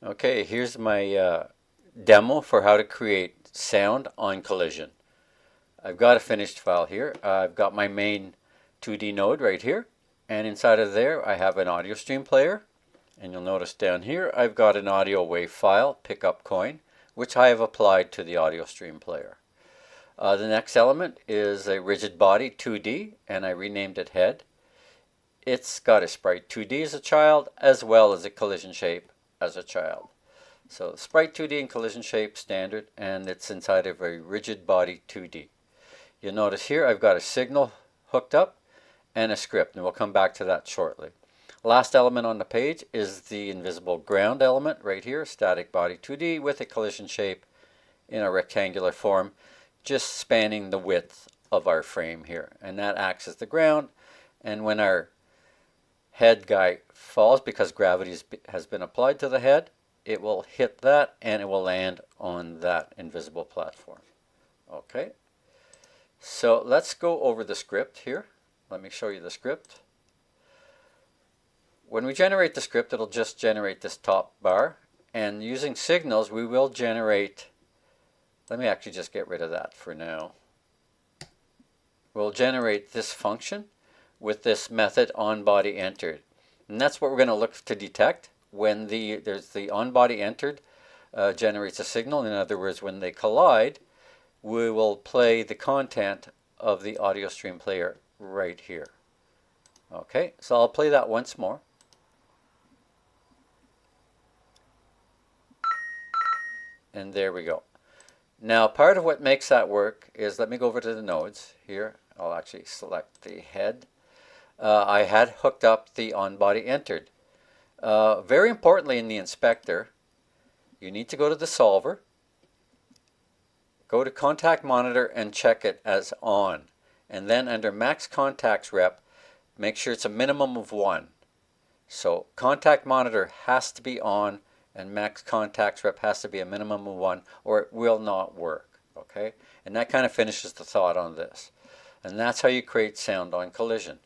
Okay, here's my demo for how to create sound on collision. I've got a finished file here. I've got my main 2D node right here, and inside of there I have an audio stream player, and you'll notice down here I've got an audio wave file, pickup coin, which I have applied to the audio stream player. The next element is a rigid body 2D, and I renamed it head. It's got a sprite 2D as a child, as well as a collision shape as a child. So sprite 2D and collision shape standard, and it's inside of a rigid body 2D. You'll notice here I've got a signal hooked up and a script, and we'll come back to that shortly. Last element on the page is the invisible ground element right here, static body 2D with a collision shape in a rectangular form, just spanning the width of our frame here. And that acts as the ground, and when our head guy falls, because gravity has been applied to the head, it will hit that and it will land on that invisible platform. Okay, so let's go over the script here. Let me show you the script. When we generate the script, it'll just generate this top bar, and using signals we will generate, let me actually just get rid of that for now. We'll generate this function with this method onBodyEntered. And that's what we're going to look to detect when there's the onBodyEntered generates a signal. In other words, when they collide, we will play the content of the audio stream player right here. Okay, so I'll play that once more. And there we go. Now, part of what makes that work is, let me go over to the nodes here. I'll actually select the head. I had hooked up the onBodyEntered. Very importantly, in the inspector, you need to go to the solver, go to contact monitor and check it as on. And then under max contacts rep, make sure it's a minimum of 1. So contact monitor has to be on and max contacts rep has to be a minimum of 1 or it will not work. Okay? And that kind of finishes the thought on this. And that's how you create sound on collision.